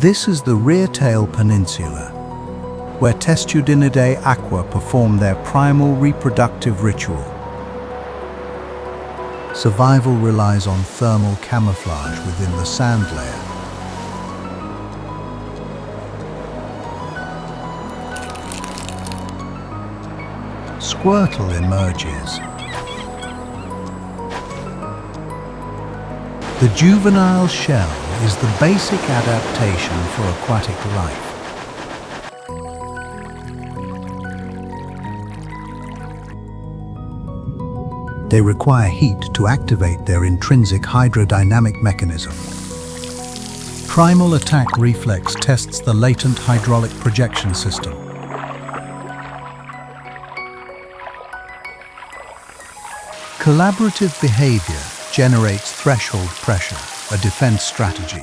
This is the rear tail peninsula, where Testudinidae aqua perform their primal reproductive ritual. Survival relies on thermal camouflage within the sand layer. Squirtle emerges. The juvenile shell is the basic adaptation for aquatic life. They require heat to activate their intrinsic hydrodynamic mechanism. Primal attack reflex tests the latent hydraulic projection system. Collaborative behavior generates threshold pressure, a defense strategy.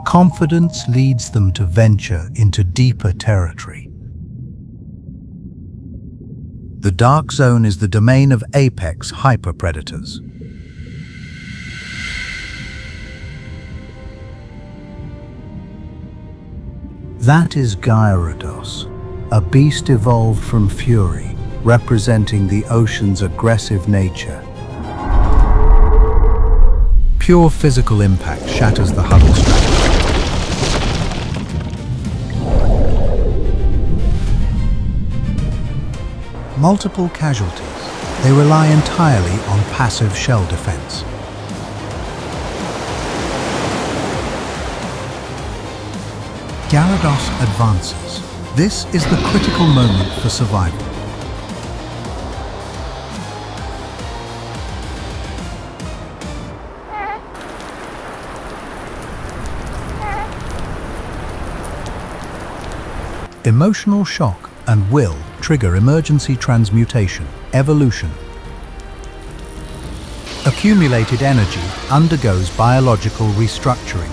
Confidence leads them to venture into deeper territory. The dark zone is the domain of apex hyperpredators. That is Gyarados, a beast evolved from Fury, representing the ocean's aggressive nature. Pure physical impact shatters the huddle strategy. Multiple casualties. They rely entirely on passive shell defense. Gyarados advances. This is the critical moment for survival. Emotional shock and will trigger emergency transmutation, evolution. Accumulated energy undergoes biological restructuring.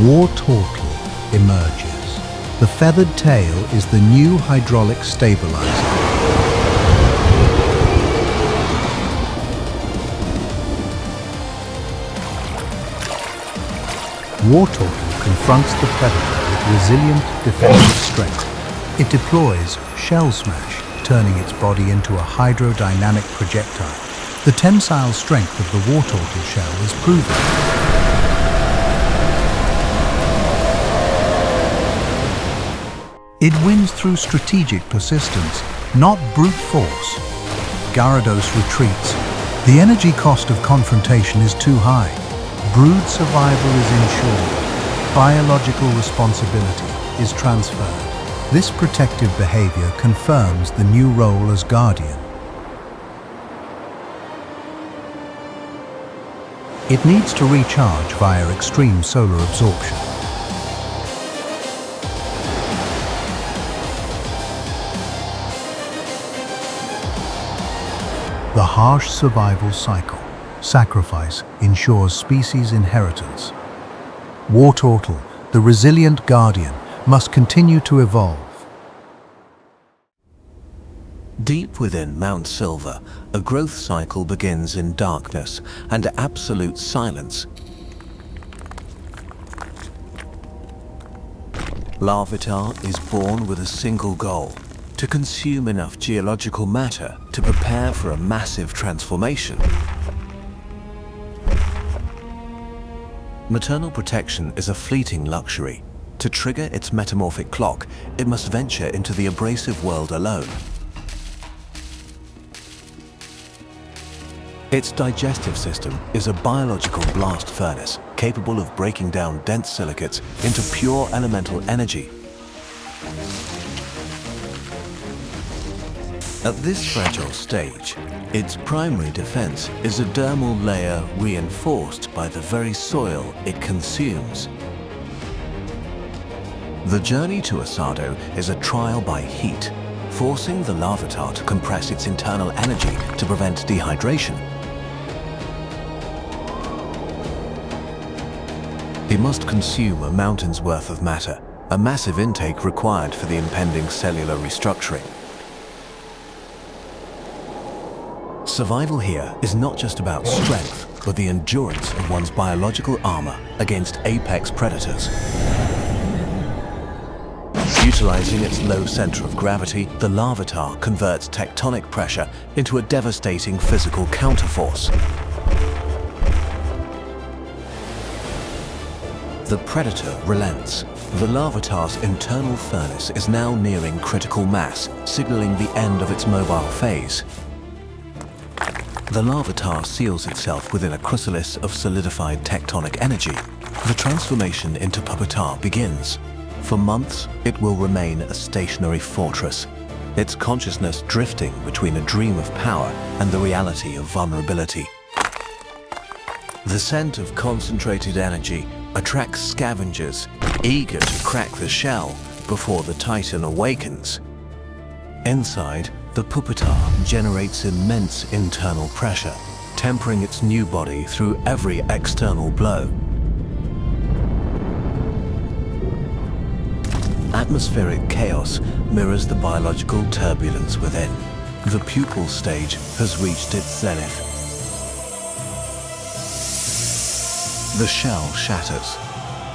War Turtle emerges. The feathered tail is the new hydraulic stabilizer. War Turtle confronts the predator with resilient defensive strength. It deploys Shell Smash, turning its body into a hydrodynamic projectile. The tensile strength of the War Turtle shell is proven. It wins through strategic persistence, not brute force. Gyarados retreats. The energy cost of confrontation is too high. Brood survival is ensured. Biological responsibility is transferred. This protective behavior confirms the new role as guardian. It needs to recharge via extreme solar absorption. The harsh survival cycle. Sacrifice ensures species inheritance. War Turtle, the resilient guardian, must continue to evolve. Deep within Mount Silver, a growth cycle begins in darkness and absolute silence. Larvitar is born with a single goal: to consume enough geological matter to prepare for a massive transformation. Maternal protection is a fleeting luxury. To trigger its metamorphic clock, it must venture into the abrasive world alone. Its digestive system is a biological blast furnace capable of breaking down dense silicates into pure elemental energy. At this fragile stage, its primary defense is a dermal layer reinforced by the very soil it consumes. The journey to Asado is a trial by heat, forcing the Larvitar to compress its internal energy to prevent dehydration. It must consume a mountain's worth of matter, a massive intake required for the impending cellular restructuring. Survival here is not just about strength, but the endurance of one's biological armor against apex predators. Utilizing its low center of gravity, the larvatar converts tectonic pressure into a devastating physical counterforce. The predator relents. The larvatar's internal furnace is now nearing critical mass, signaling the end of its mobile phase. The larvatar seals itself within a chrysalis of solidified tectonic energy. The transformation into puppetar begins. For months, it will remain a stationary fortress, its consciousness drifting between a dream of power and the reality of vulnerability. The scent of concentrated energy attracts scavengers, eager to crack the shell before the titan awakens. Inside, the puppetar generates immense internal pressure, tempering its new body through every external blow. Atmospheric chaos mirrors the biological turbulence within. The pupal stage has reached its zenith. The shell shatters.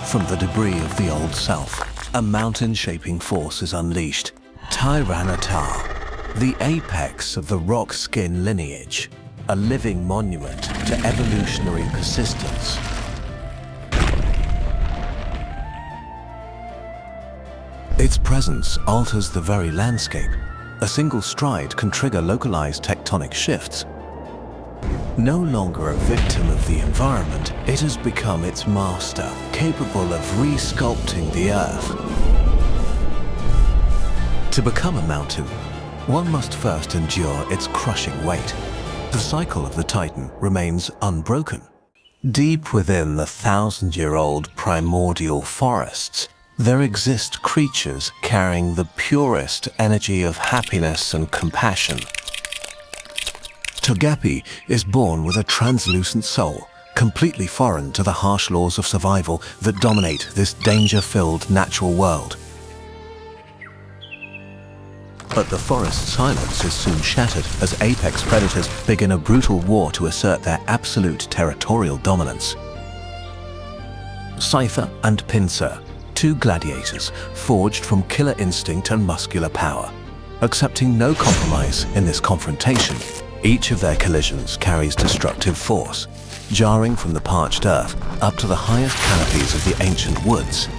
From the debris of the old self, a mountain-shaping force is unleashed. Tyranitar, the apex of the rock skin lineage, a living monument to evolutionary persistence. Its presence alters the very landscape. A single stride can trigger localized tectonic shifts. No longer a victim of the environment, it has become its master, capable of re-sculpting the earth. To become a mountain, one must first endure its crushing weight. The cycle of the Titan remains unbroken. Deep within the 1,000-year-old primordial forests, there exist creatures carrying the purest energy of happiness and compassion. Togepi is born with a translucent soul, completely foreign to the harsh laws of survival that dominate this danger-filled natural world. But the forest's silence is soon shattered as apex predators begin a brutal war to assert their absolute territorial dominance. Cypher and Pinsir, two gladiators forged from killer instinct and muscular power. Accepting no compromise in this confrontation, each of their collisions carries destructive force, jarring from the parched earth up to the highest canopies of the ancient woods.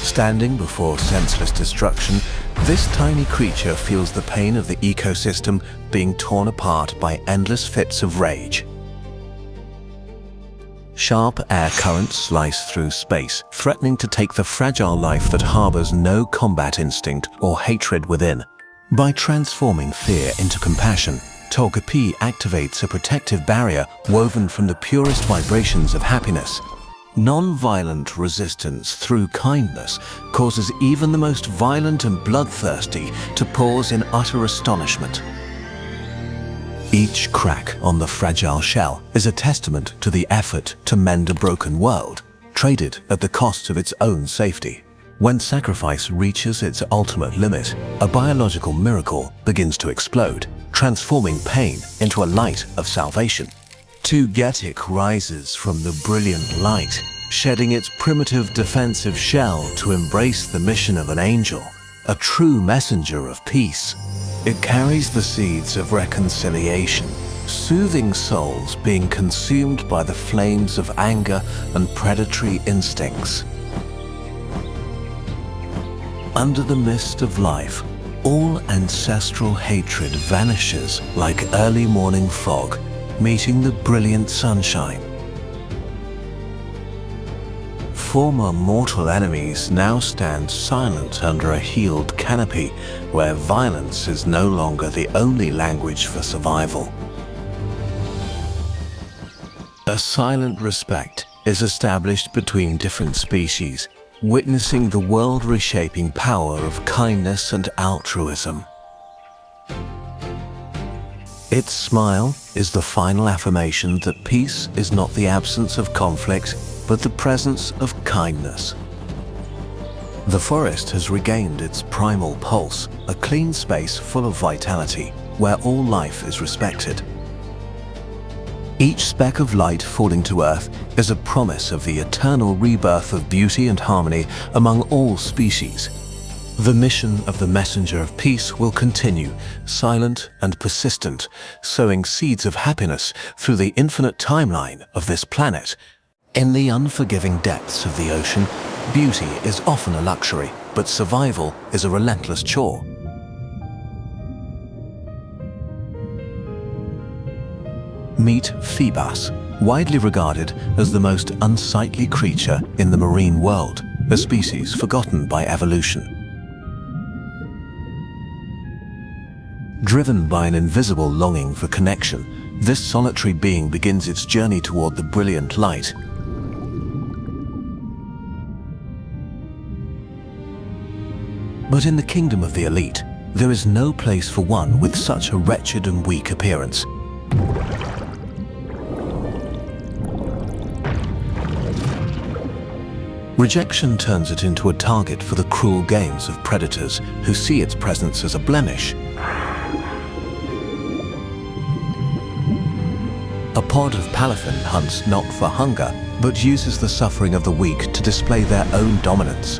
Standing before senseless destruction, this tiny creature feels the pain of the ecosystem being torn apart by endless fits of rage. Sharp air currents slice through space, threatening to take the fragile life that harbors no combat instinct or hatred within. By transforming fear into compassion, Togepi activates a protective barrier woven from the purest vibrations of happiness. Non-violent resistance through kindness causes even the most violent and bloodthirsty to pause in utter astonishment. Each crack on the fragile shell is a testament to the effort to mend a broken world, traded at the cost of its own safety. When sacrifice reaches its ultimate limit, a biological miracle begins to explode, transforming pain into a light of salvation. Togetic rises from the brilliant light, shedding its primitive defensive shell to embrace the mission of an angel, a true messenger of peace. It carries the seeds of reconciliation, soothing souls being consumed by the flames of anger and predatory instincts. Under the mist of life, all ancestral hatred vanishes like early morning fog, meeting the brilliant sunshine. Former mortal enemies now stand silent under a healed canopy where violence is no longer the only language for survival. A silent respect is established between different species, witnessing the world-reshaping power of kindness and altruism. Its smile is the final affirmation that peace is not the absence of conflict, but the presence of kindness. The forest has regained its primal pulse, a clean space full of vitality. where all life is respected. Each speck of light falling to Earth is a promise of the eternal rebirth of beauty and harmony among all species. The mission of the Messenger of Peace will continue, silent and persistent, sowing seeds of happiness through the infinite timeline of this planet. In the unforgiving depths of the ocean, beauty is often a luxury, but survival is a relentless chore. Meet Phoebus, widely regarded as the most unsightly creature in the marine world, a species forgotten by evolution. Driven by an invisible longing for connection, this solitary being begins its journey toward the brilliant light. But in the kingdom of the elite, there is no place for one with such a wretched and weak appearance. Rejection turns it into a target for the cruel games of predators who see its presence as a blemish. A pod of Palafin hunts not for hunger, but uses the suffering of the weak to display their own dominance.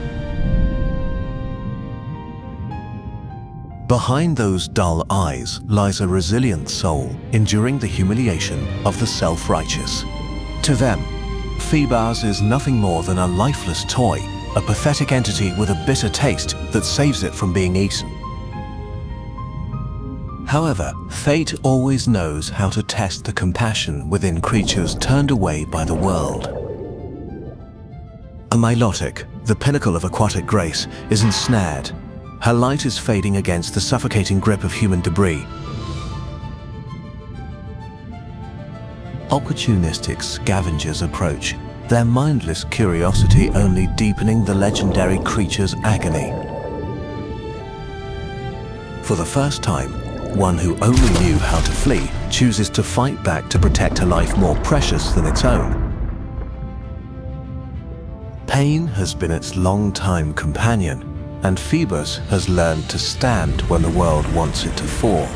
Behind those dull eyes lies a resilient soul, enduring the humiliation of the self-righteous. To them, Phoebus is nothing more than a lifeless toy, a pathetic entity with a bitter taste that saves it from being eaten. However, fate always knows how to test the compassion within creatures turned away by the world. A Milotic, the pinnacle of aquatic grace, is ensnared. Her light is fading against the suffocating grip of human debris. Opportunistic scavengers approach, their mindless curiosity only deepening the legendary creature's agony. For the first time, one who only knew how to flee chooses to fight back to protect a life more precious than its own. Pain has been its long-time companion, and Phoebus has learned to stand when the world wants it to fall.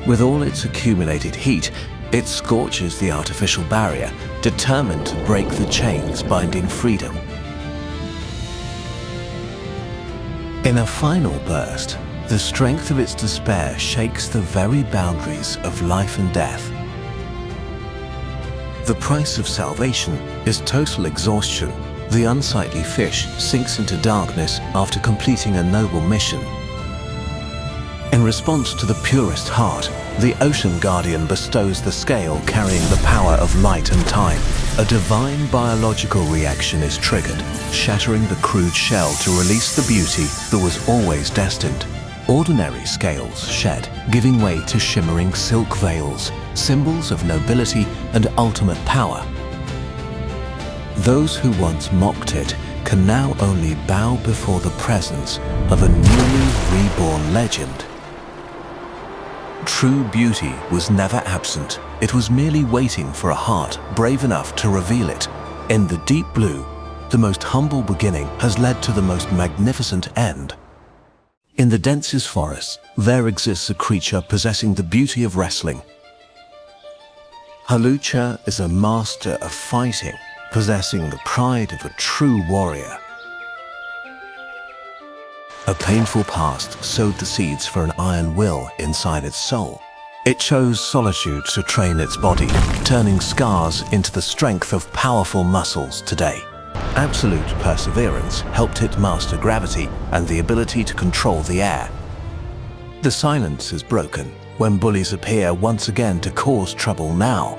With all its accumulated heat, it scorches the artificial barrier, determined to break the chains binding freedom. In a final burst, the strength of its despair shakes the very boundaries of life and death. The price of salvation is total exhaustion. The unsightly fish sinks into darkness after completing a noble mission. In response to the purest heart, the Ocean Guardian bestows the scale carrying the power of light and time. A divine biological reaction is triggered, shattering the crude shell to release the beauty that was always destined. Ordinary scales shed, giving way to shimmering silk veils, symbols of nobility and ultimate power. Those who once mocked it can now only bow before the presence of a newly reborn legend. True beauty was never absent. It was merely waiting for a heart brave enough to reveal it. In the deep blue, the most humble beginning has led to the most magnificent end. In the densest forests, there exists a creature possessing the beauty of wrestling. Hawlucha is a master of fighting, possessing the pride of a true warrior. A painful past sowed the seeds for an iron will inside its soul. It chose solitude to train its body, turning scars into the strength of powerful muscles today. Absolute perseverance helped it master gravity and the ability to control the air. The silence is broken when bullies appear once again to cause trouble now.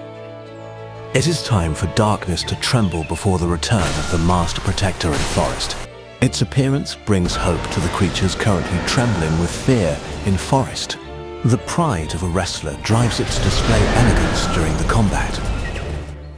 It is time for darkness to tremble before the return of the master protector in forest. Its appearance brings hope to the creatures currently trembling with fear in forest. The pride of a wrestler drives it to display elegance during the combat.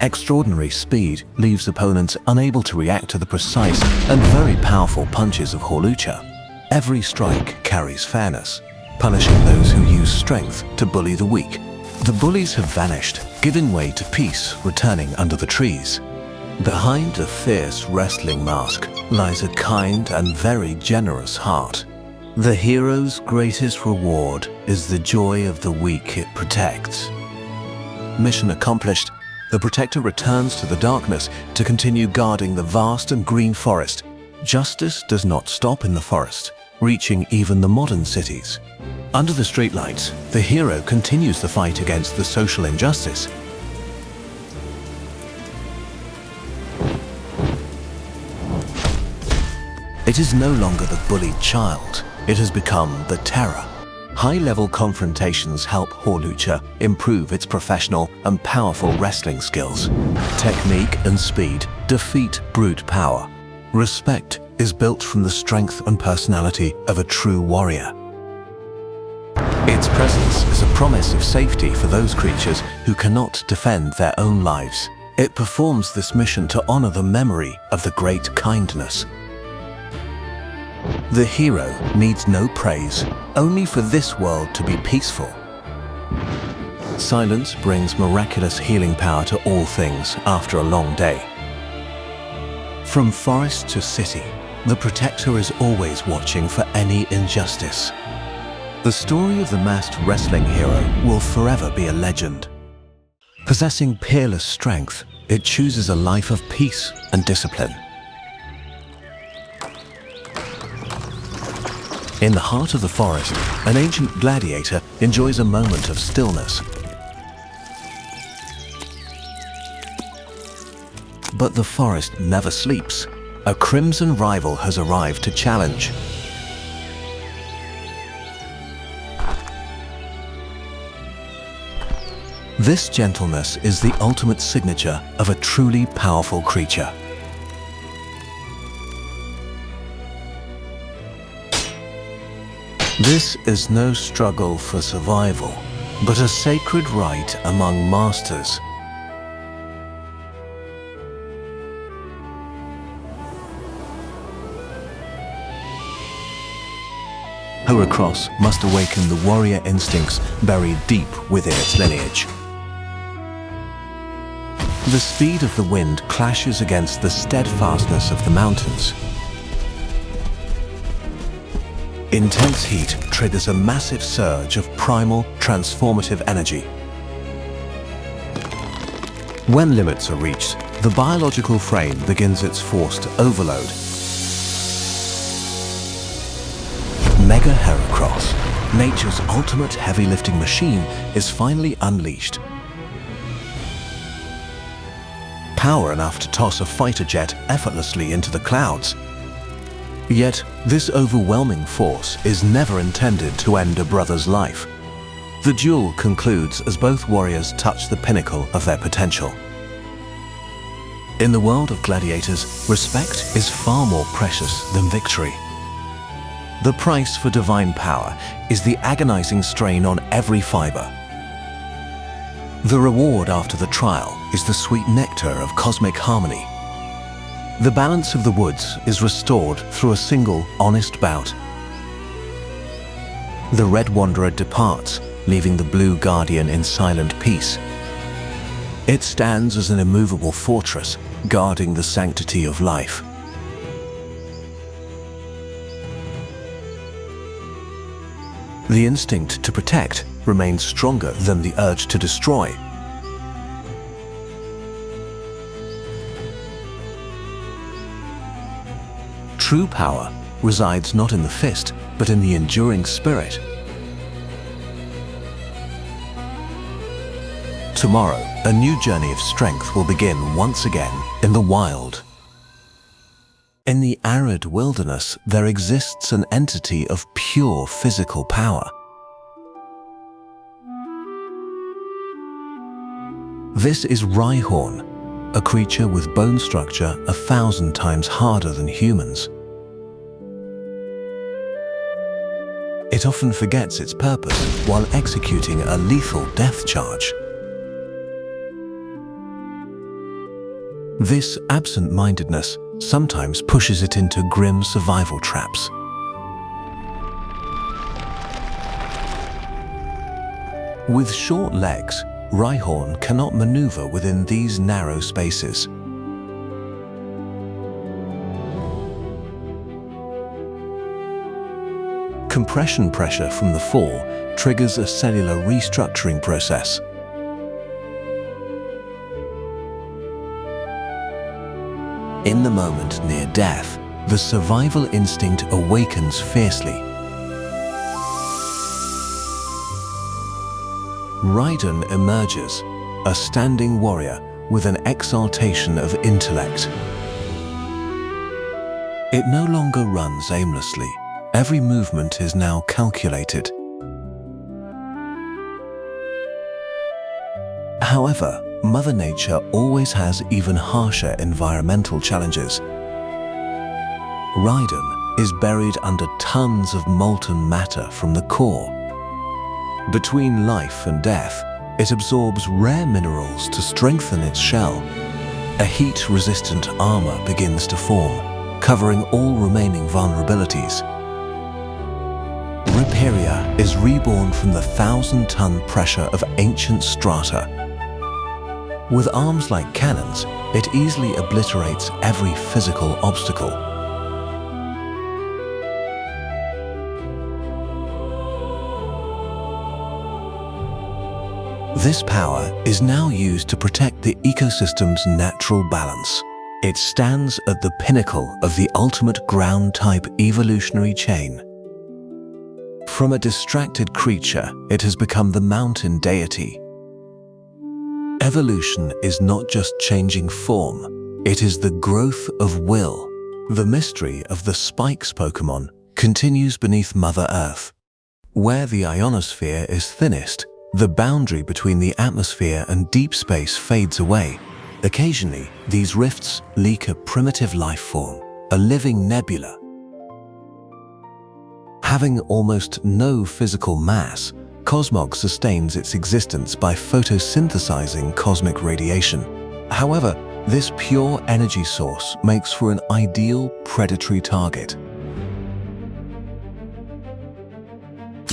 Extraordinary speed leaves opponents unable to react to the precise and very powerful punches of Hawlucha. Every strike carries fairness, punishing those who use strength to bully the weak. The bullies have vanished, giving way to peace returning under the trees. Behind the fierce wrestling mask lies a kind and very generous heart. The hero's greatest reward is the joy of the weak it protects. Mission accomplished, the Protector returns to the darkness to continue guarding the vast and green forest. Justice does not stop in the forest, reaching even the modern cities. Under the streetlights, the hero continues the fight against the social injustice. It is no longer the bullied child, it has become the terror. High-level confrontations help Horlucha improve its professional and powerful wrestling skills. Technique and speed defeat brute power. Respect is built from the strength and personality of a true warrior. Its presence is a promise of safety for those creatures who cannot defend their own lives. It performs this mission to honor the memory of the great kindness. The hero needs no praise, only for this world to be peaceful. Silence brings miraculous healing power to all things after a long day. From forest to city, the Protector is always watching for any injustice. The story of the masked wrestling hero will forever be a legend. Possessing peerless strength, it chooses a life of peace and discipline. In the heart of the forest, an ancient gladiator enjoys a moment of stillness. But the forest never sleeps. A crimson rival has arrived to challenge. This gentleness is the ultimate signature of a truly powerful creature. This is no struggle for survival, but a sacred right among masters. Heracross must awaken the warrior instincts buried deep within its lineage. The speed of the wind clashes against the steadfastness of the mountains. Intense heat triggers a massive surge of primal, transformative energy. When limits are reached, the biological frame begins its forced overload. Mega Heracross, nature's ultimate heavy-lifting machine, is finally unleashed. Power enough to toss a fighter jet effortlessly into the clouds. Yet, this overwhelming force is never intended to end a brother's life. The duel concludes as both warriors touch the pinnacle of their potential. In the world of gladiators, respect is far more precious than victory. The price for divine power is the agonizing strain on every fiber. The reward after the trial is the sweet nectar of cosmic harmony. The balance of the woods is restored through a single, honest bout. The Red Wanderer departs, leaving the Blue Guardian in silent peace. It stands as an immovable fortress, guarding the sanctity of life. The instinct to protect remains stronger than the urge to destroy. True power resides not in the fist, but in the enduring spirit. Tomorrow, a new journey of strength will begin once again in the wild. In the arid wilderness, there exists an entity of pure physical power. This is Rhyhorn, a creature with bone structure 1,000 times harder than humans. It often forgets its purpose while executing a lethal death charge. This absent-mindedness sometimes pushes it into grim survival traps. With short legs, Rhyhorn cannot maneuver within these narrow spaces. Compression pressure from the fall triggers a cellular restructuring process. In the moment near death, the survival instinct awakens fiercely. Raiden emerges, a standing warrior with an exaltation of intellect. It no longer runs aimlessly. Every movement is now calculated. However, Mother Nature always has even harsher environmental challenges. Raiden is buried under tons of molten matter from the core. Between life and death, it absorbs rare minerals to strengthen its shell. A heat-resistant armor begins to form, covering all remaining vulnerabilities. Riperia is reborn from the 1,000-ton pressure of ancient strata. With arms like cannons, it easily obliterates every physical obstacle. This power is now used to protect the ecosystem's natural balance. It stands at the pinnacle of the ultimate ground-type evolutionary chain. From a distracted creature, it has become the mountain deity. Evolution is not just changing form, it is the growth of will. The mystery of the Spikes Pokémon continues beneath Mother Earth. Where the ionosphere is thinnest, the boundary between the atmosphere and deep space fades away. Occasionally, these rifts leak a primitive life form, a living nebula. Having almost no physical mass, Cosmog sustains its existence by photosynthesizing cosmic radiation. However, this pure energy source makes for an ideal predatory target.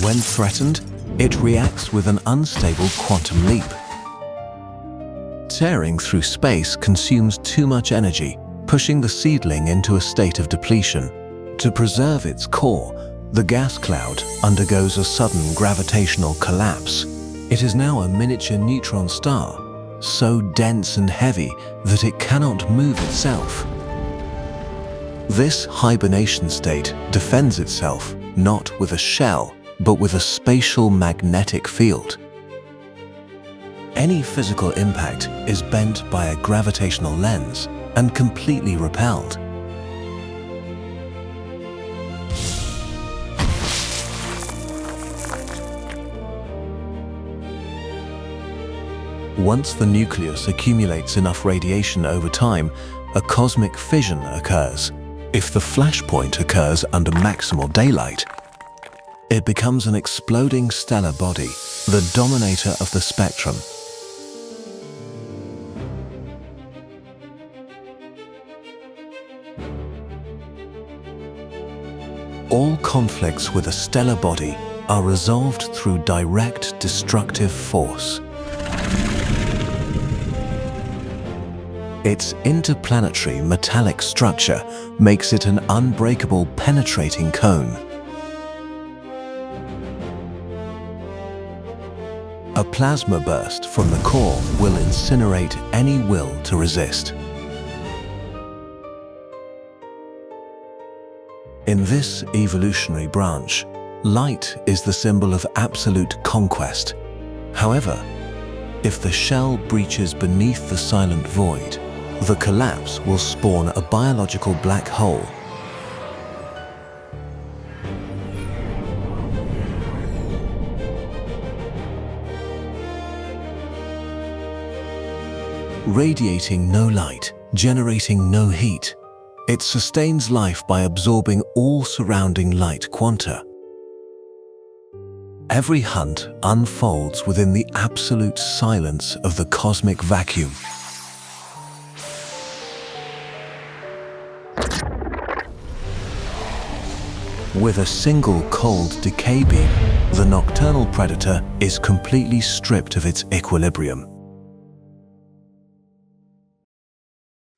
When threatened, it reacts with an unstable quantum leap. Tearing through space consumes too much energy, pushing the seedling into a state of depletion. To preserve its core, the gas cloud undergoes a sudden gravitational collapse. It is now a miniature neutron star, so dense and heavy that it cannot move itself. This hibernation state defends itself not with a shell, but with a spatial magnetic field. Any physical impact is bent by a gravitational lens and completely repelled. Once the nucleus accumulates enough radiation over time, a cosmic fission occurs. If the flashpoint occurs under maximal daylight, it becomes an exploding stellar body, the dominator of the spectrum. All conflicts with a stellar body are resolved through direct destructive force. Its interplanetary metallic structure makes it an unbreakable penetrating cone. A plasma burst from the core will incinerate any will to resist. In this evolutionary branch, light is the symbol of absolute conquest. However, if the shell breaches beneath the silent void, the collapse will spawn a biological black hole. Radiating no light, generating no heat, it sustains life by absorbing all surrounding light quanta. Every hunt unfolds within the absolute silence of the cosmic vacuum. With a single cold decay beam, the nocturnal predator is completely stripped of its equilibrium.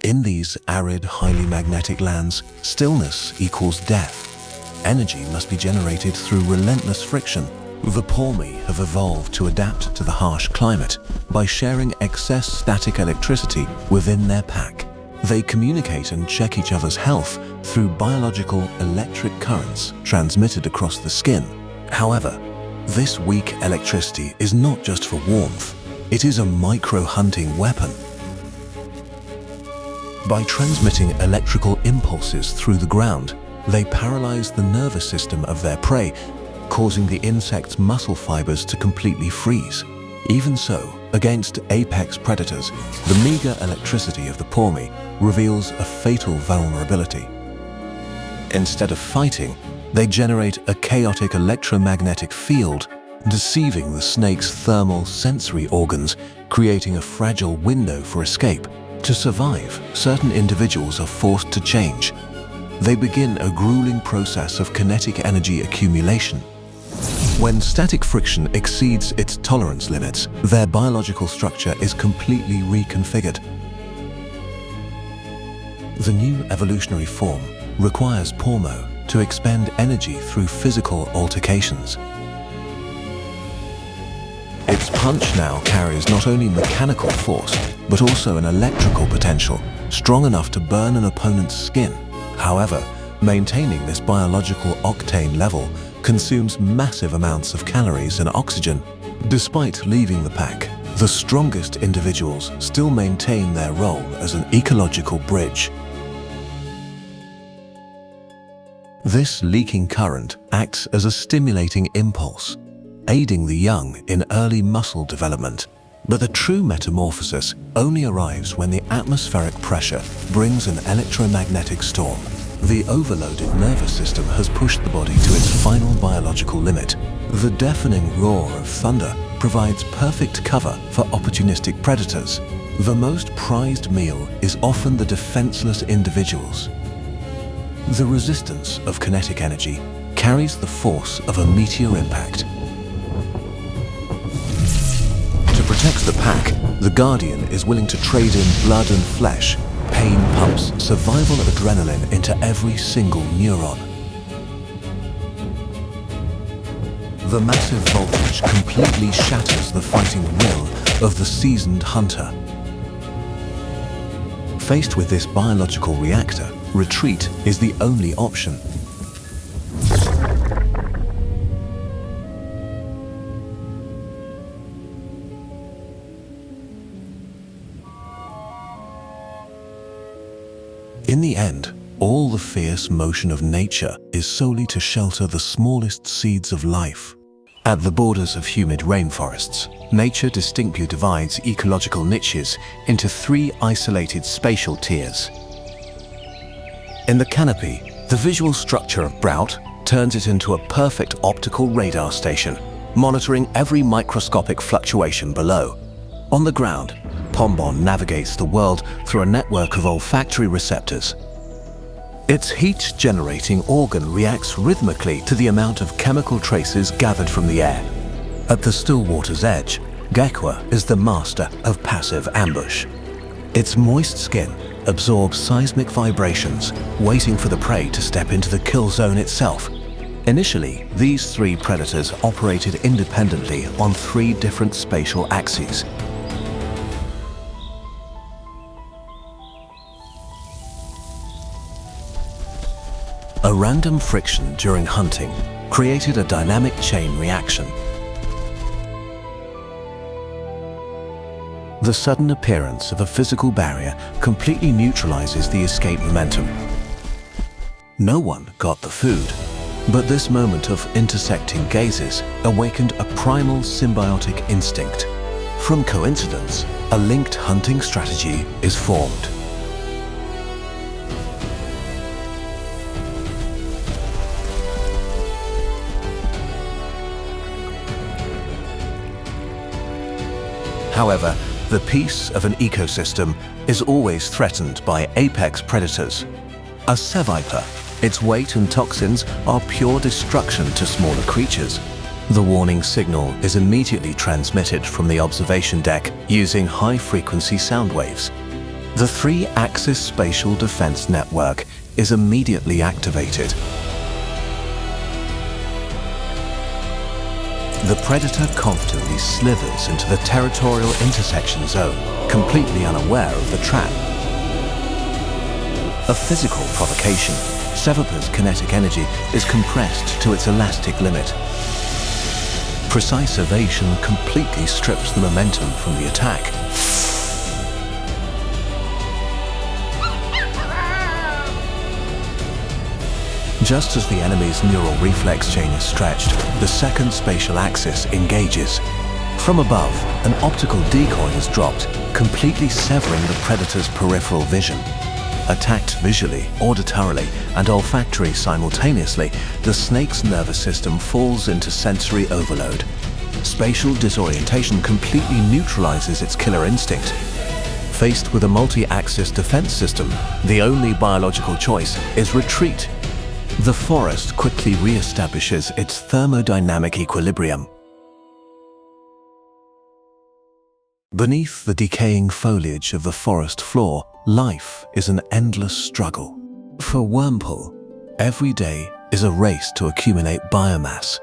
In these arid, highly magnetic lands, stillness equals death. energy must be generated through relentless friction. The Pormi have evolved to adapt to the harsh climate by sharing excess static electricity within their pack. They communicate and check each other's health through biological electric currents transmitted across the skin. However, this weak electricity is not just for warmth, it is a micro-hunting weapon. By transmitting electrical impulses through the ground, they paralyze the nervous system of their prey, causing the insect's muscle fibers to completely freeze. Even so, against apex predators, the meager electricity of the Pormi reveals a fatal vulnerability. Instead of fighting, they generate a chaotic electromagnetic field, deceiving the snake's thermal sensory organs, creating a fragile window for escape. To survive, certain individuals are forced to change. They begin a grueling process of kinetic energy accumulation. When static friction exceeds its tolerance limits, their biological structure is completely reconfigured. The new evolutionary form requires Pormo to expend energy through physical altercations. Its punch now carries not only mechanical force, but also an electrical potential, strong enough to burn an opponent's skin. However, maintaining this biological octane level consumes massive amounts of calories and oxygen. Despite leaving the pack, the strongest individuals still maintain their role as an ecological bridge. This leaking current acts as a stimulating impulse, aiding the young in early muscle development. But the true metamorphosis only arrives when the atmospheric pressure brings an electromagnetic storm. The overloaded nervous system has pushed the body to its final biological limit. The deafening roar of thunder provides perfect cover for opportunistic predators. The most prized meal is often the defenseless individuals. The resistance of kinetic energy carries the force of a meteor impact. To protect the pack, the Guardian is willing to trade in blood and flesh. Pain pumps survival adrenaline into every single neuron. The massive voltage completely shatters the fighting will of the seasoned hunter. Faced with this biological reactor, retreat is the only option. In the end, all the fierce motion of nature is solely to shelter the smallest seeds of life. At the borders of humid rainforests, nature distinctly divides ecological niches into three isolated spatial tiers. In the canopy, the visual structure of Brout turns it into a perfect optical radar station, monitoring every microscopic fluctuation below. On the ground, Pombon navigates the world through a network of olfactory receptors. Its heat-generating organ reacts rhythmically to the amount of chemical traces gathered from the air. At the still water's edge, Gekwa is the master of passive ambush. Its moist skin absorbs seismic vibrations, waiting for the prey to step into the kill zone itself. Initially, these three predators operated independently on three different spatial axes. A random friction during hunting created a dynamic chain reaction. The sudden appearance of a physical barrier completely neutralizes the escape momentum. No one got the food, but this moment of intersecting gazes awakened a primal symbiotic instinct. From coincidence, a linked hunting strategy is formed. However, the peace of an ecosystem is always threatened by apex predators. A Seviper, its weight and toxins are pure destruction to smaller creatures. The warning signal is immediately transmitted from the observation deck using high-frequency sound waves. The three-axis spatial defense network is immediately activated. The predator confidently slithers into the territorial intersection zone, completely unaware of the trap. A physical provocation, Sevapa's kinetic energy is compressed to its elastic limit. Precise evasion completely strips the momentum from the attack. Just as the enemy's neural reflex chain is stretched, the second spatial axis engages. From above, an optical decoy is dropped, completely severing the predator's peripheral vision. Attacked visually, auditorily, and olfactory simultaneously, the snake's nervous system falls into sensory overload. Spatial disorientation completely neutralizes its killer instinct. Faced with a multi-axis defense system, the only biological choice is retreat. The forest quickly re-establishes its thermodynamic equilibrium. Beneath the decaying foliage of the forest floor, life is an endless struggle. For Wormhole, every day is a race to accumulate biomass.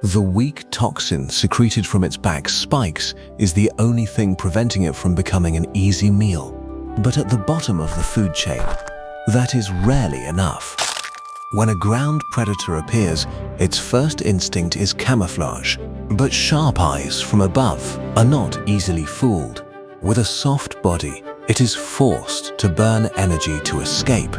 The weak toxin secreted from its back spikes is the only thing preventing it from becoming an easy meal. But at the bottom of the food chain, that is rarely enough. When a ground predator appears, its first instinct is camouflage. But sharp eyes from above are not easily fooled. With a soft body, it is forced to burn energy to escape.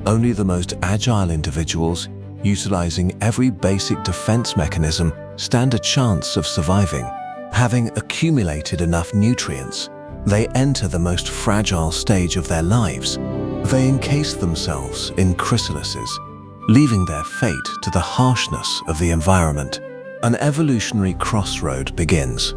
Only the most agile individuals, utilizing every basic defense mechanism, stand a chance of surviving. Having accumulated enough nutrients, they enter the most fragile stage of their lives. They encase themselves in chrysalises, leaving their fate to the harshness of the environment. An evolutionary crossroad begins,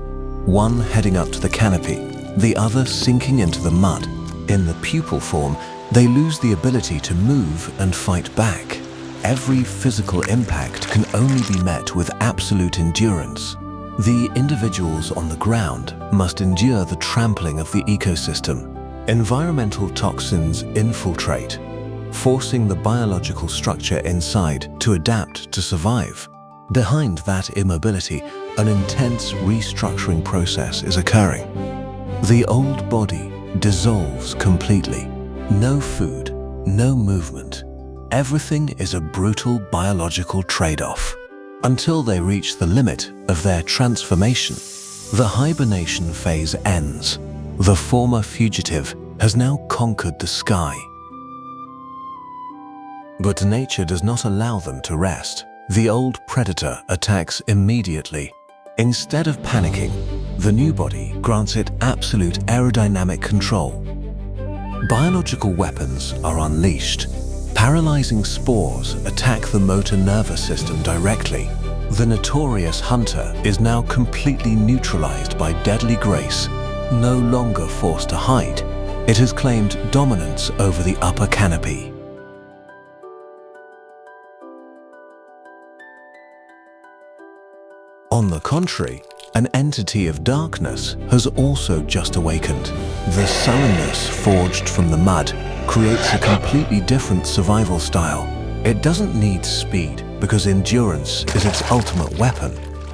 one heading up to the canopy, the other sinking into the mud. In the pupal form, they lose the ability to move and fight back. Every physical impact can only be met with absolute endurance. The individuals on the ground must endure the trampling of the ecosystem. Environmental toxins infiltrate, forcing the biological structure inside to adapt to survive. Behind that immobility, an intense restructuring process is occurring. The old body dissolves completely. No food, no movement. Everything is a brutal biological trade-off. Until they reach the limit of their transformation, the hibernation phase ends. The former fugitive has now conquered the sky. But nature does not allow them to rest. The old predator attacks immediately. Instead of panicking, the new body grants it absolute aerodynamic control. Biological weapons are unleashed. Paralyzing spores attack the motor nervous system directly. The notorious hunter is now completely neutralized by deadly grace. No longer forced to hide, it has claimed dominance over the upper canopy. On the contrary, an entity of darkness has also just awakened. The sullenness forged from the mud creates a completely different survival style. It doesn't need speed because endurance is its ultimate weapon.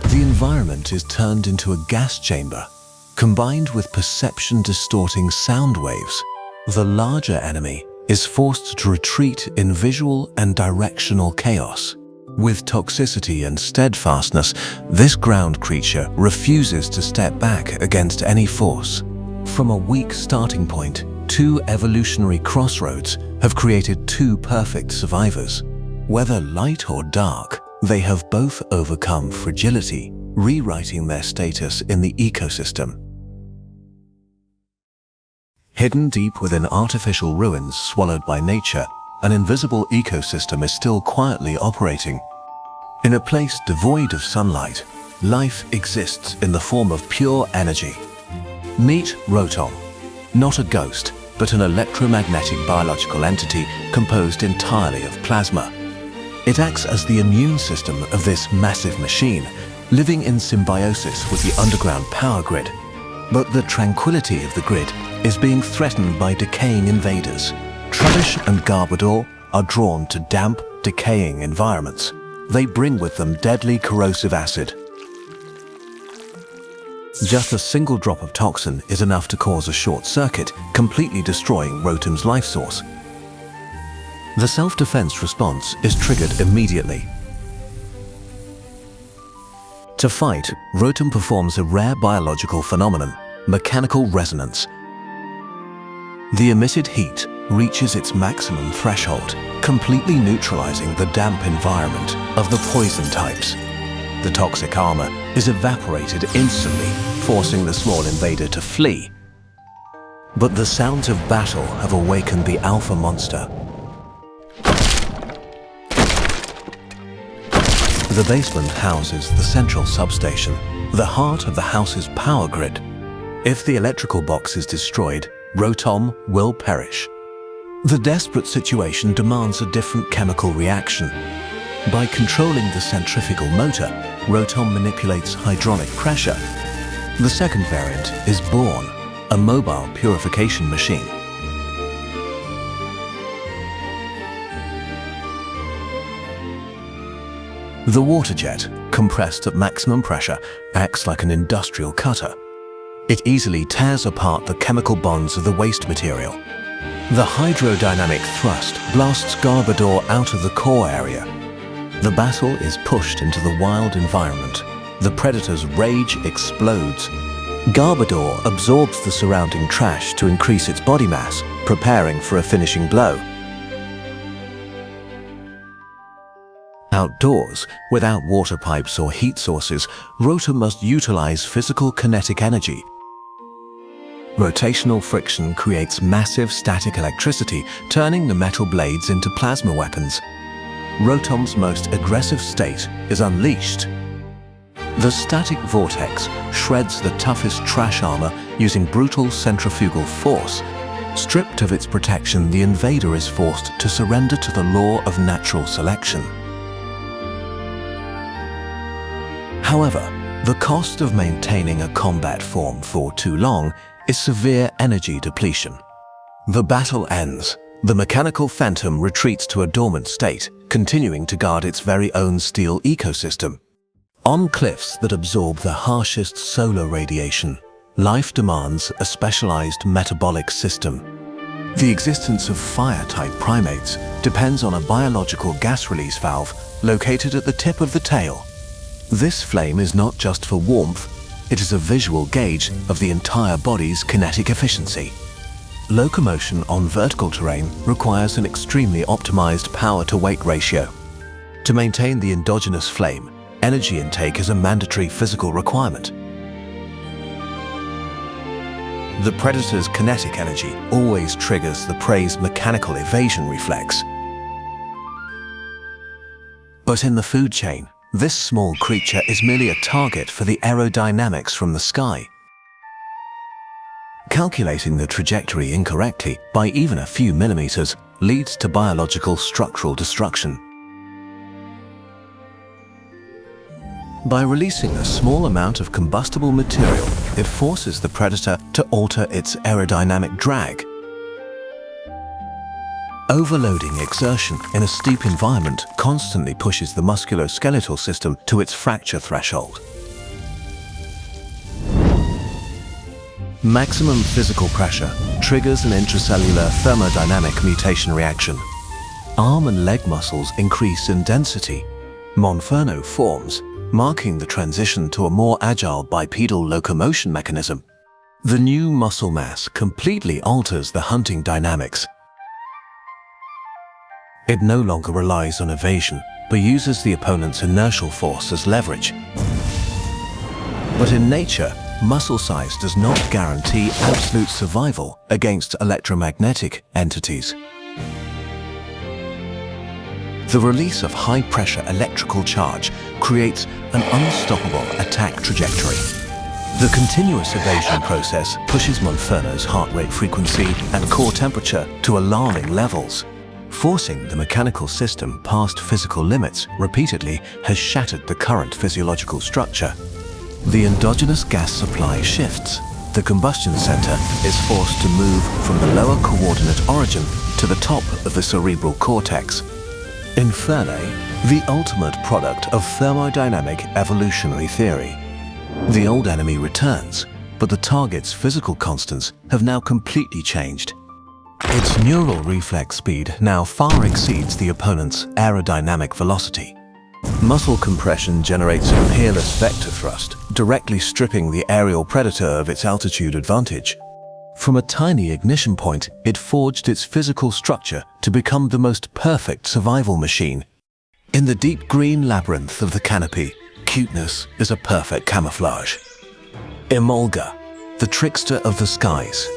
The environment is turned into a gas chamber, combined with perception-distorting sound waves. The larger enemy is forced to retreat in visual and directional chaos. With toxicity and steadfastness, this ground creature refuses to step back against any force. From a weak starting point, two evolutionary crossroads have created two perfect survivors. Whether light or dark, they have both overcome fragility, rewriting their status in the ecosystem. Hidden deep within artificial ruins swallowed by nature, an invisible ecosystem is still quietly operating. In a place devoid of sunlight, life exists in the form of pure energy. Meet Rotom, not a ghost, but an electromagnetic biological entity composed entirely of plasma. It acts as the immune system of this massive machine, living in symbiosis with the underground power grid. But the tranquility of the grid is being threatened by decaying invaders. Trubbish and Garbodor are drawn to damp, decaying environments. They bring with them deadly corrosive acid. Just a single drop of toxin is enough to cause a short circuit, completely destroying Rotom's life source. The self-defense response is triggered immediately. To fight, Rotom performs a rare biological phenomenon, mechanical resonance. The emitted heat reaches its maximum threshold, completely neutralizing the damp environment of the poison types. The toxic armor is evaporated instantly, forcing the small invader to flee. But the sounds of battle have awakened the alpha monster. The basement houses the central substation, the heart of the house's power grid. If the electrical box is destroyed, Rotom will perish. The desperate situation demands a different chemical reaction. By controlling the centrifugal motor, Rotom manipulates hydraulic pressure. The second variant is born, a mobile purification machine. The water jet, compressed at maximum pressure, acts like an industrial cutter. It easily tears apart the chemical bonds of the waste material. The hydrodynamic thrust blasts Garbodor out of the core area. The battle is pushed into the wild environment. The predator's rage explodes. Garbodor absorbs the surrounding trash to increase its body mass, preparing for a finishing blow. Outdoors, without water pipes or heat sources, Rotom must utilize physical kinetic energy. Rotational friction creates massive static electricity, turning the metal blades into plasma weapons. Rotom's most aggressive state is unleashed. The static vortex shreds the toughest trash armor using brutal centrifugal force. Stripped of its protection, the invader is forced to surrender to the law of natural selection. However, the cost of maintaining a combat form for too long is severe energy depletion. The battle ends. The mechanical phantom retreats to a dormant state, continuing to guard its very own steel ecosystem. On cliffs that absorb the harshest solar radiation, life demands a specialized metabolic system. The existence of fire-type primates depends on a biological gas release valve located at the tip of the tail. This flame is not just for warmth, it is a visual gauge of the entire body's kinetic efficiency. Locomotion on vertical terrain requires an extremely optimized power-to-weight ratio. To maintain the endogenous flame, energy intake is a mandatory physical requirement. The predator's kinetic energy always triggers the prey's mechanical evasion reflex. But in the food chain, this small creature is merely a target for the aerodynamics from the sky. Calculating the trajectory incorrectly by even a few millimeters leads to biological structural destruction. By releasing a small amount of combustible material, it forces the predator to alter its aerodynamic drag. Overloading exertion in a steep environment constantly pushes the musculoskeletal system to its fracture threshold. Maximum physical pressure triggers an intracellular thermodynamic mutation reaction. Arm and leg muscles increase in density. Monferno forms, marking the transition to a more agile bipedal locomotion mechanism. The new muscle mass completely alters the hunting dynamics. It no longer relies on evasion, but uses the opponent's inertial force as leverage. But in nature, muscle size does not guarantee absolute survival against electromagnetic entities. The release of high-pressure electrical charge creates an unstoppable attack trajectory. The continuous evasion process pushes Monferno's heart rate frequency and core temperature to alarming levels. Forcing the mechanical system past physical limits repeatedly has shattered the current physiological structure. The endogenous gas supply shifts. The combustion center is forced to move from the lower coordinate origin to the top of the cerebral cortex. Infernae, the ultimate product of thermodynamic evolutionary theory. The old enemy returns, but the target's physical constants have now completely changed. Its neural reflex speed now far exceeds the opponent's aerodynamic velocity. Muscle compression generates a peerless vector thrust, directly stripping the aerial predator of its altitude advantage. From a tiny ignition point, it forged its physical structure to become the most perfect survival machine. In the deep green labyrinth of the canopy, cuteness is a perfect camouflage. Emolga, the trickster of the skies.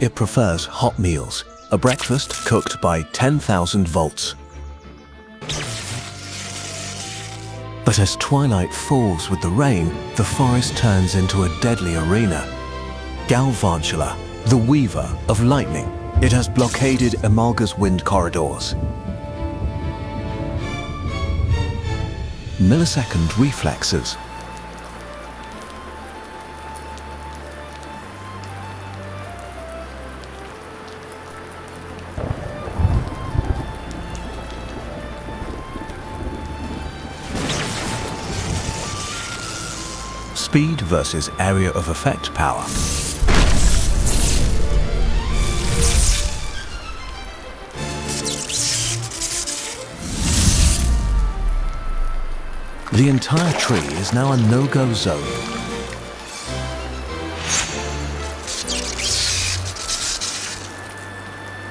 It prefers hot meals, a breakfast cooked by 10,000 volts. But as twilight falls with the rain, the forest turns into a deadly arena. Galvantula, the weaver of lightning, it has blockaded Emolga's wind corridors. Millisecond reflexes. Speed versus area of effect power. The entire tree is now a no-go zone.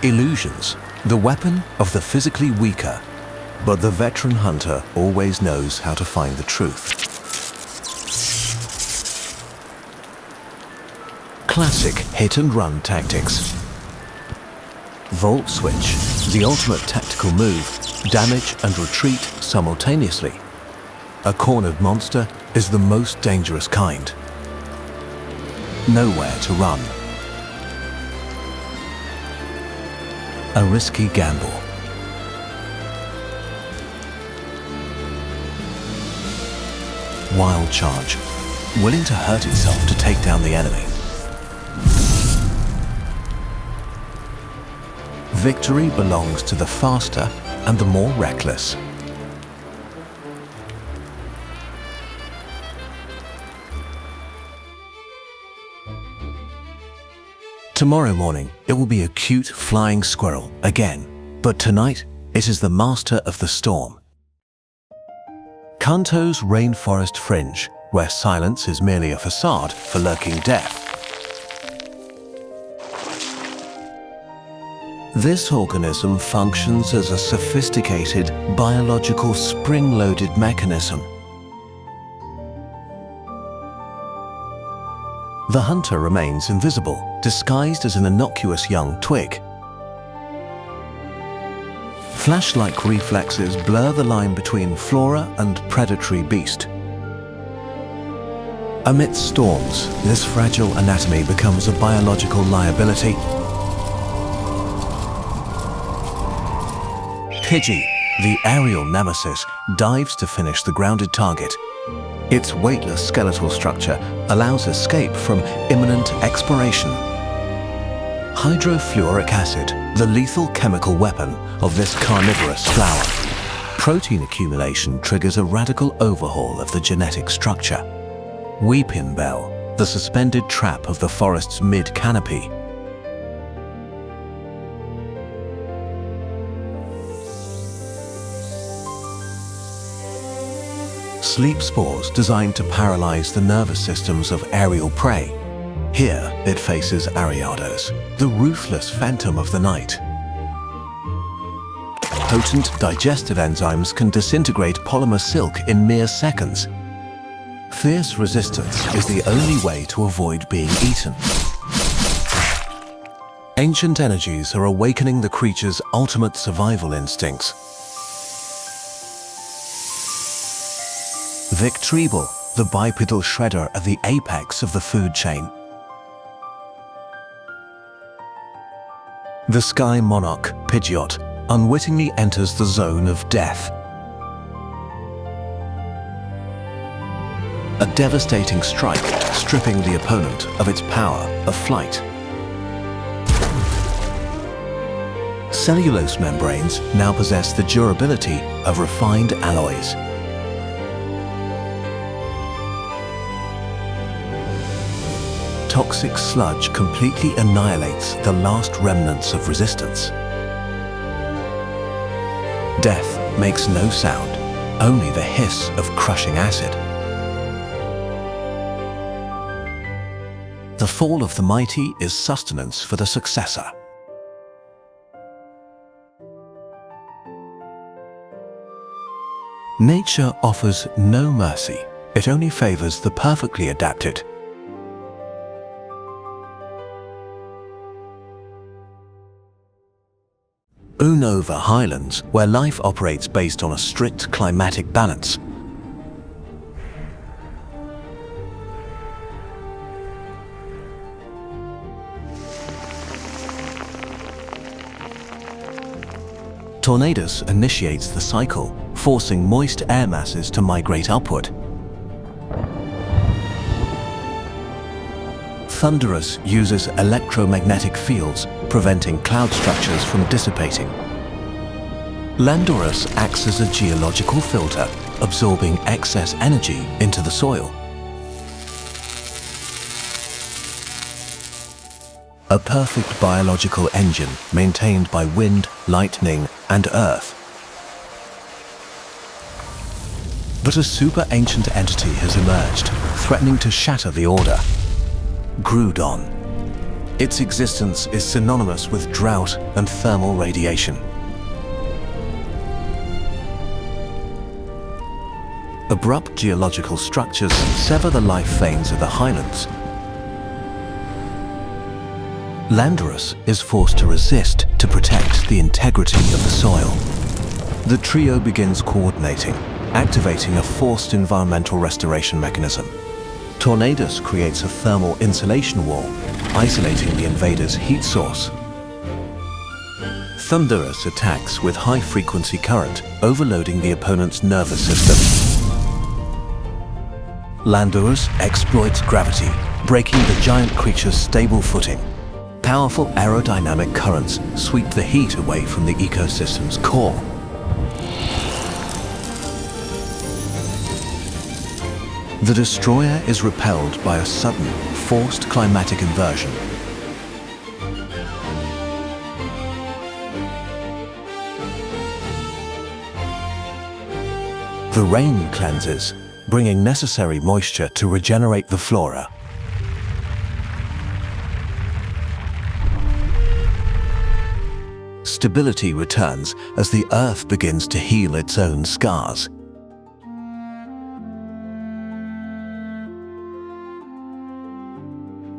Illusions, the weapon of the physically weaker, but the veteran hunter always knows how to find the truth. Classic hit-and-run tactics. Volt Switch, the ultimate tactical move, damage and retreat simultaneously. A cornered monster is the most dangerous kind. Nowhere to run. A risky gamble. Wild Charge, willing to hurt itself to take down the enemy. Victory belongs to the faster and the more reckless. Tomorrow morning, it will be a cute flying squirrel again, but tonight it is the master of the storm. Kanto's rainforest fringe, where silence is merely a facade for lurking death. This organism functions as a sophisticated biological spring-loaded mechanism. The hunter remains invisible, disguised as an innocuous young twig. Flash-like reflexes blur the line between flora and predatory beast. Amidst storms, this fragile anatomy becomes a biological liability. Pidgey, the aerial nemesis, dives to finish the grounded target. Its weightless skeletal structure allows escape from imminent expiration. Hydrofluoric acid, the lethal chemical weapon of this carnivorous flower. Protein accumulation triggers a radical overhaul of the genetic structure. Weeping Bell, the suspended trap of the forest's mid-canopy. Sleep spores designed to paralyze the nervous systems of aerial prey. Here it faces Ariados, the ruthless phantom of the night. Potent digestive enzymes can disintegrate polymer silk in mere seconds. Fierce resistance is the only way to avoid being eaten. Ancient energies are awakening the creature's ultimate survival instincts. Victreeble, the bipedal shredder at the apex of the food chain. The sky monarch, Pidgeot, unwittingly enters the zone of death. a devastating strike, stripping the opponent of its power of flight. Cellulose membranes now possess the durability of refined alloys. Toxic sludge completely annihilates the last remnants of resistance. Death makes no sound, only the hiss of crushing acid. The fall of the mighty is sustenance for the successor. Nature offers no mercy. It only favors the perfectly adapted. Unova Highlands, where life operates based on a strict climatic balance. Tornadoes initiates the cycle, forcing moist air masses to migrate upward. Thunderous uses electromagnetic fields, preventing cloud structures from dissipating. Landorus acts as a geological filter, absorbing excess energy into the soil. A perfect biological engine maintained by wind, lightning, and earth. But a super ancient entity has emerged, threatening to shatter the order. Groudon. Its existence is synonymous with drought and thermal radiation. Abrupt geological structures sever the life veins of the highlands. Landorus is forced to resist to protect the integrity of the soil. The trio begins coordinating, activating a forced environmental restoration mechanism. Tornadus creates a thermal insulation wall, isolating the invader's heat source. Thunderous attacks with high-frequency current, overloading the opponent's nervous system. Landorus exploits gravity, breaking the giant creature's stable footing. Powerful aerodynamic currents sweep the heat away from the ecosystem's core. The destroyer is repelled by a sudden, forced climatic inversion. The rain cleanses, bringing necessary moisture to regenerate the flora. Stability returns as the Earth begins to heal its own scars.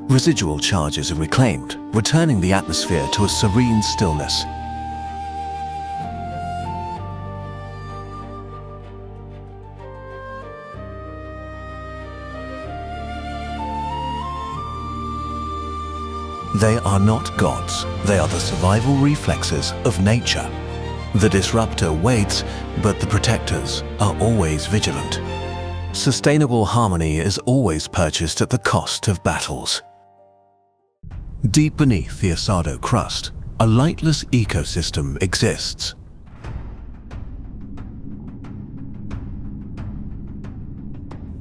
Residual charges are reclaimed, returning the atmosphere to a serene stillness. They are not gods, they are the survival reflexes of nature. The disruptor waits, but the protectors are always vigilant. Sustainable harmony is always purchased at the cost of battles. Deep beneath the Asado crust, a lightless ecosystem exists.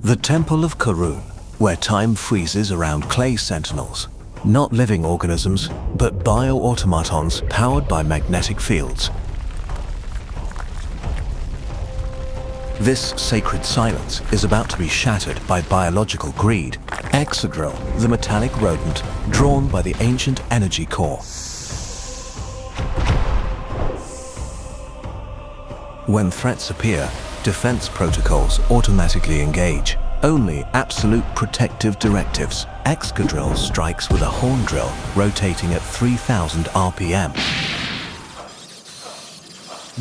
The Temple of Karun, where time freezes around clay sentinels. Not living organisms, but bio-automatons powered by magnetic fields. This sacred silence is about to be shattered by biological greed. Excadrill, the metallic rodent, drawn by the ancient energy core. When threats appear, defense protocols automatically engage. Only absolute protective directives. Excadrill strikes with a horn drill, rotating at 3000 RPM.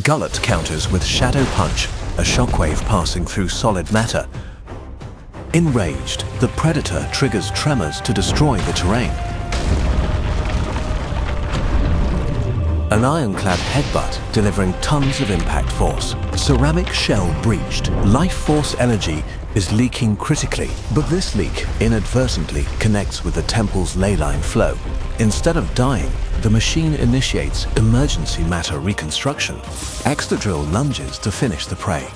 Gullet counters with Shadow Punch, a shockwave passing through solid matter. Enraged, the Predator triggers tremors to destroy the terrain. An ironclad headbutt delivering tons of impact force. Ceramic shell breached. Life force energy is leaking critically, but this leak inadvertently connects with the temple's ley line flow. Instead of dying, the machine initiates emergency matter reconstruction. Excadrill lunges to finish the prey,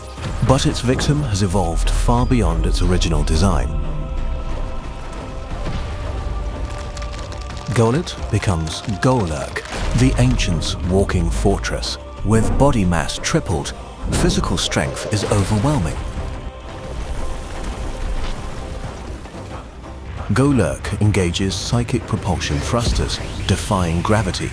but its victim has evolved far beyond its original design. Golett becomes Golurk, the ancient's walking fortress. With body mass tripled, physical strength is overwhelming. Golurk engages psychic propulsion thrusters, defying gravity.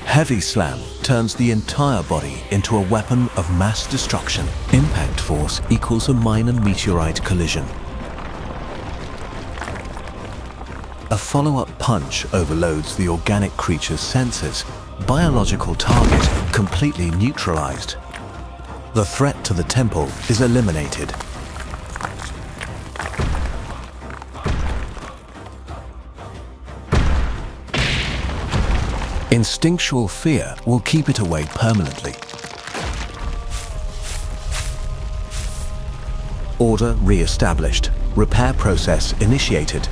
Heavy Slam turns the entire body into a weapon of mass destruction. Impact force equals a minor meteorite collision. A follow-up punch overloads the organic creature's senses. Biological target completely neutralized. The threat to the temple is eliminated. Instinctual fear will keep it away permanently. Order re-established. Repair process initiated.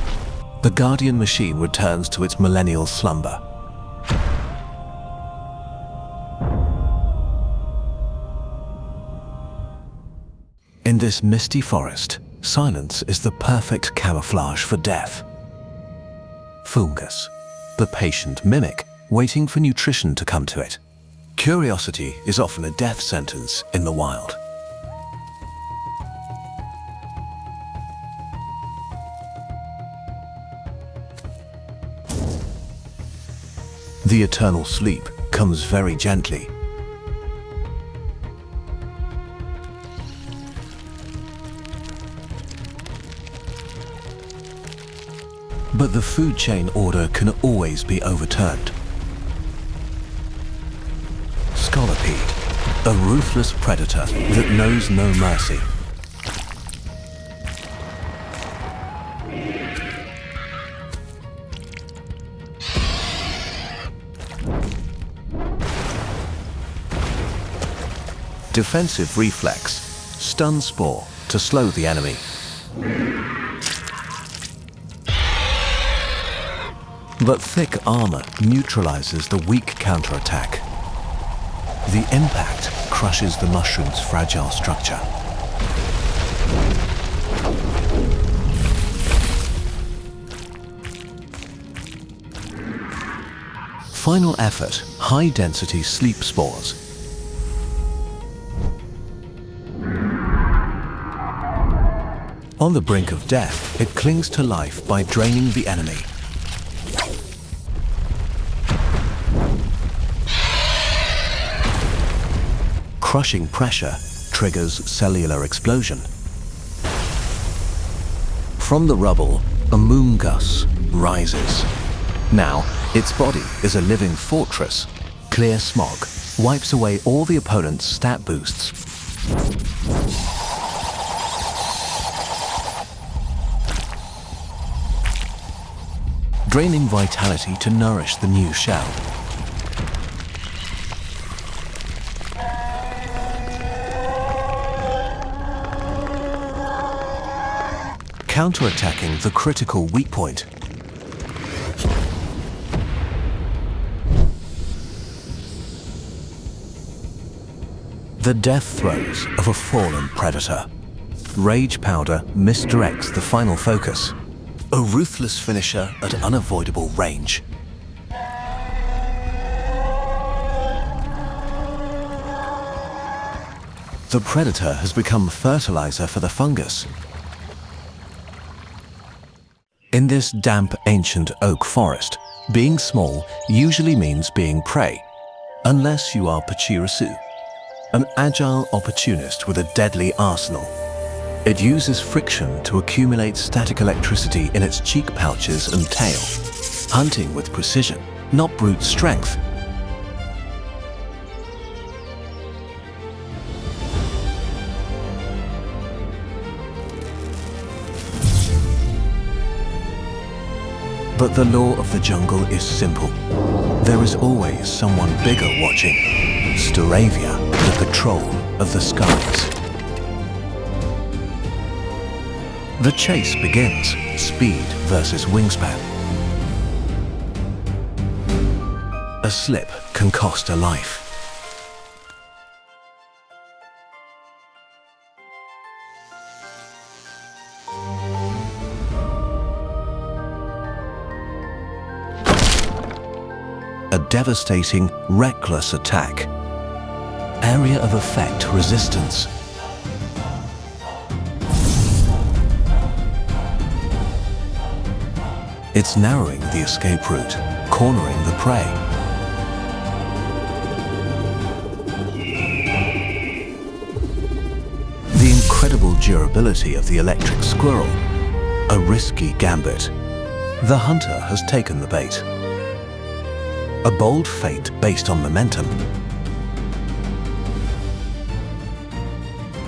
The Guardian machine returns to its millennial slumber. In this misty forest, silence is the perfect camouflage for death. Fungus, the patient mimic, waiting for nutrition to come to it. Curiosity is often a death sentence in the wild. The eternal sleep comes very gently. But the food chain order can always be overturned. Scolipede, a ruthless predator that knows no mercy. Defensive reflex, stun spore to slow the enemy. But thick armor neutralizes the weak counterattack. The impact crushes the mushroom's fragile structure. Final effort, high-density sleep spores. On the brink of death, it clings to life by draining the enemy. Crushing pressure triggers cellular explosion. From the rubble, a moongus rises. Now, its body is a living fortress. Clear smog wipes away all the opponent's stat boosts. Draining vitality to nourish the new shell. Counterattacking the critical weak point. The death throes of a fallen predator. Rage powder misdirects the final focus. A ruthless finisher at unavoidable range. The predator has become fertilizer for the fungus. In this damp ancient oak forest, being small usually means being prey, unless you are Pachirisu, an agile opportunist with a deadly arsenal. It uses friction to accumulate static electricity in its cheek pouches and tail, hunting with precision, not brute strength. But the law of the jungle is simple. There is always someone bigger watching. Staravia, the control of the skies. The chase begins, speed versus wingspan. A slip can cost a life. A devastating, reckless attack. Area of effect resistance. It's narrowing the escape route, cornering the prey. The incredible durability of the electric squirrel. A risky gambit. The hunter has taken the bait. A bold feint based on momentum.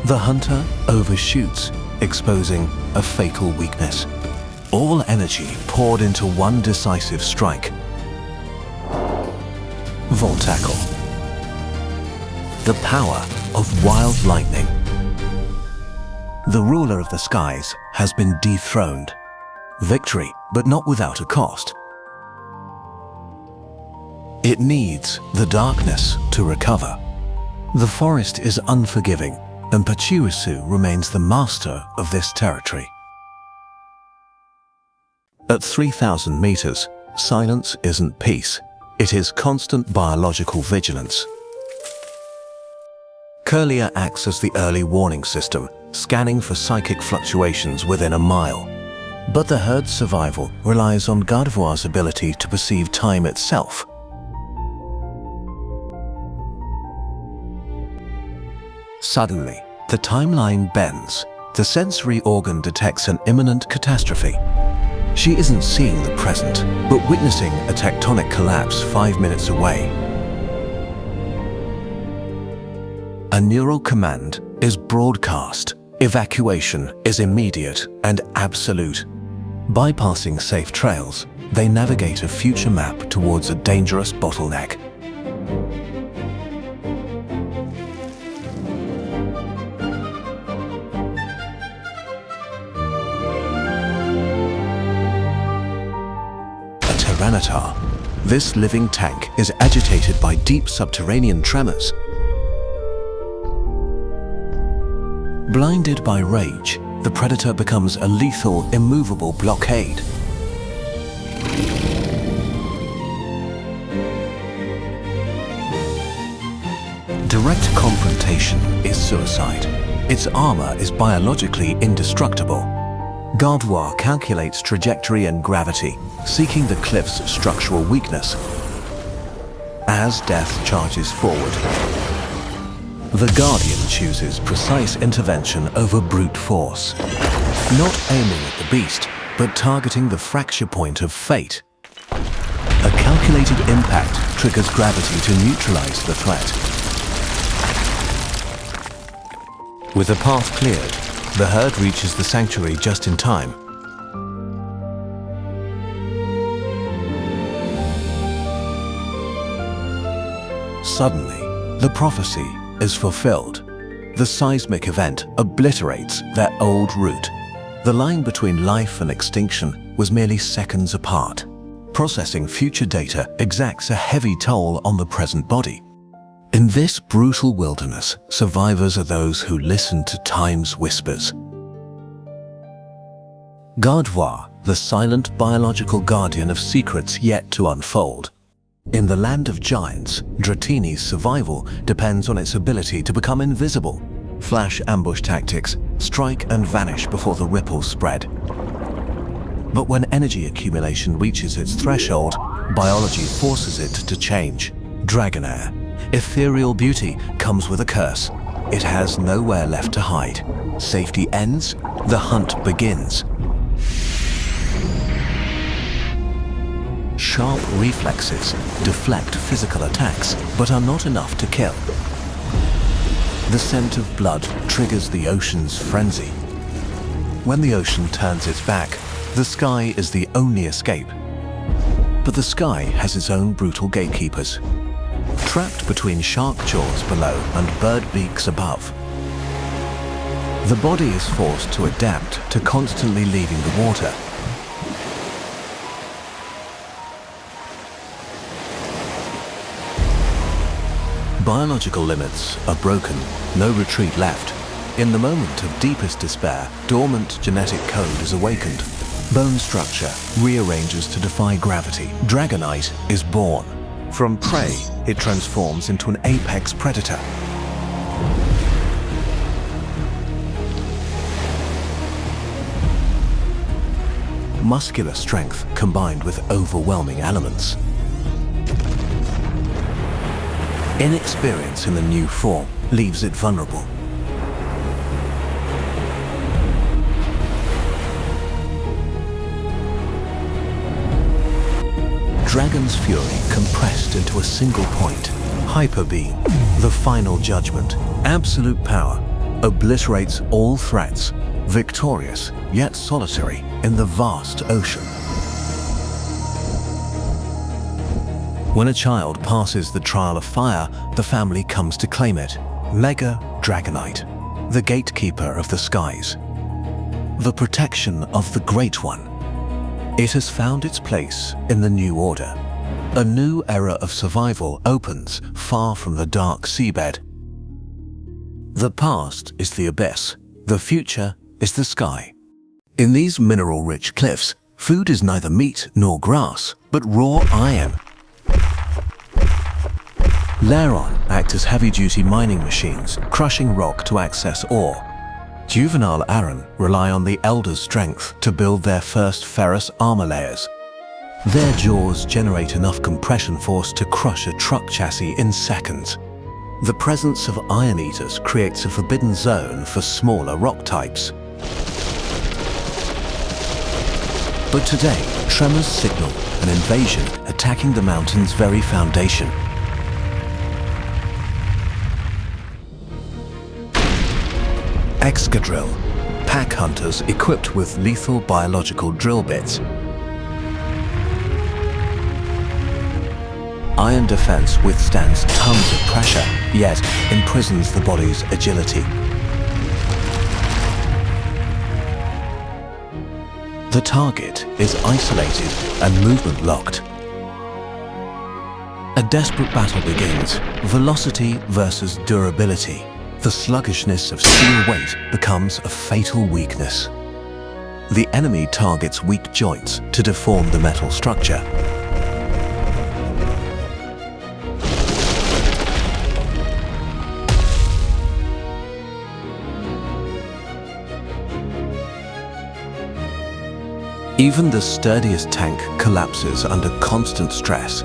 The hunter overshoots, exposing a fatal weakness. All energy poured into one decisive strike. Voltackle. The power of wild lightning. The ruler of the skies has been dethroned. Victory, but not without a cost. It needs the darkness to recover. The forest is unforgiving, and Pachirisu remains the master of this territory. At 3,000 meters, silence isn't peace. It is constant biological vigilance. Curlia acts as the early warning system, scanning for psychic fluctuations within a mile. But the herd's survival relies on Gardevoir's ability to perceive time itself. Suddenly, the timeline bends. The sensory organ detects an imminent catastrophe. She isn't seeing the present, but witnessing a tectonic collapse 5 minutes away. A neural command is broadcast. Evacuation is immediate and absolute. Bypassing safe trails, they navigate a future map towards a dangerous bottleneck. This living tank is agitated by deep subterranean tremors. Blinded by rage, the predator becomes a lethal, immovable blockade. Direct confrontation is suicide. Its armor is biologically indestructible. Gardevoir calculates trajectory and gravity, seeking the cliff's structural weakness. As death charges forward, the Guardian chooses precise intervention over brute force, not aiming at the beast, but targeting the fracture point of fate. A calculated impact triggers gravity to neutralize the threat. With the path cleared, the herd reaches the sanctuary just in time. Suddenly, the prophecy is fulfilled. The seismic event obliterates their old route. The line between life and extinction was merely seconds apart. Processing future data exacts a heavy toll on the present body. In this brutal wilderness, survivors are those who listen to time's whispers. Gardevoir, the silent biological guardian of secrets yet to unfold. In the land of giants, Dratini's survival depends on its ability to become invisible. Flash ambush tactics, strike and vanish before the ripples spread. But when energy accumulation reaches its threshold, biology forces it to change. Dragonair. Ethereal beauty comes with a curse. It has nowhere left to hide. Safety ends, the hunt begins. Sharp reflexes deflect physical attacks, but are not enough to kill. The scent of blood triggers the ocean's frenzy. When the ocean turns its back, the sky is the only escape. But the sky has its own brutal gatekeepers. trapped between shark jaws below and bird beaks above. The body is forced to adapt to constantly leaving the water. Biological limits are broken, no retreat left. In the moment of deepest despair, dormant genetic code is awakened. Bone structure rearranges to defy gravity. Dragonite is born. From prey, it transforms into an apex predator. Muscular strength combined with overwhelming elements. Inexperience in the new form leaves it vulnerable. Dragon's fury compressed into a single point. Hyper Beam, the final judgment. Absolute power obliterates all threats, victorious yet solitary in the vast ocean. When a child passes the trial of fire, the family comes to claim it. Mega Dragonite, the gatekeeper of the skies. The protection of the Great One. It has found its place in the new order. A new era of survival opens far from the dark seabed. The past is the abyss. The future is the sky. In these mineral-rich cliffs, food is neither meat nor grass, but raw iron. Laron act as heavy-duty mining machines, crushing rock to access ore. Juvenile Aran rely on the Elder's strength to build their first ferrous armor layers. Their jaws generate enough compression force to crush a truck chassis in seconds. The presence of Iron Eaters creates a forbidden zone for smaller rock types. But today, tremors signal an invasion attacking the mountain's very foundation. Excadrill, pack hunters equipped with lethal biological drill bits. Iron defense withstands tons of pressure, yet imprisons the body's agility. The target is isolated and movement locked. A desperate battle begins, velocity versus durability. The sluggishness of steel weight becomes a fatal weakness. The enemy targets weak joints to deform the metal structure. Even the sturdiest tank collapses under constant stress.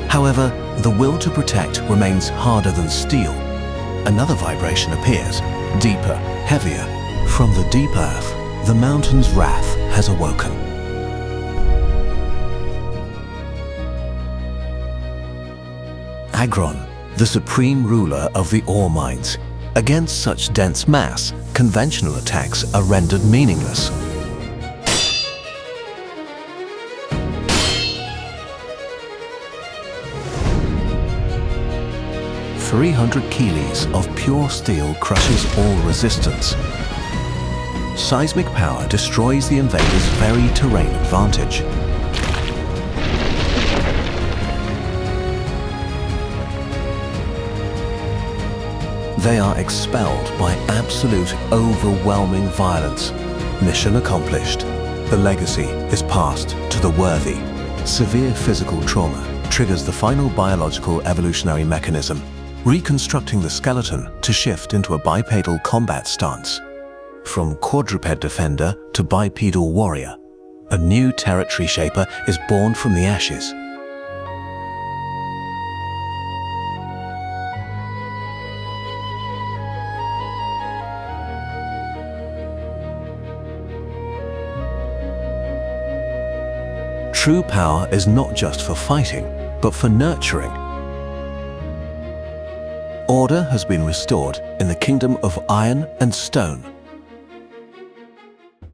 However, the will to protect remains harder than steel. Another vibration appears, deeper, heavier. From the deep earth, the mountain's wrath has awoken. Agron, the supreme ruler of the ore mines. Against such dense mass, conventional attacks are rendered meaningless. "300 kilos of pure steel crushes all resistance. Seismic power destroys the invader's very terrain advantage. They are expelled by absolute, overwhelming violence. Mission accomplished. The legacy is passed to the worthy. Severe physical trauma triggers the final biological evolutionary mechanism, reconstructing the skeleton to shift into a bipedal combat stance. From quadruped defender to bipedal warrior, a new territory shaper is born from the ashes. true power is not just for fighting, but for nurturing. Order has been restored in the kingdom of iron and stone.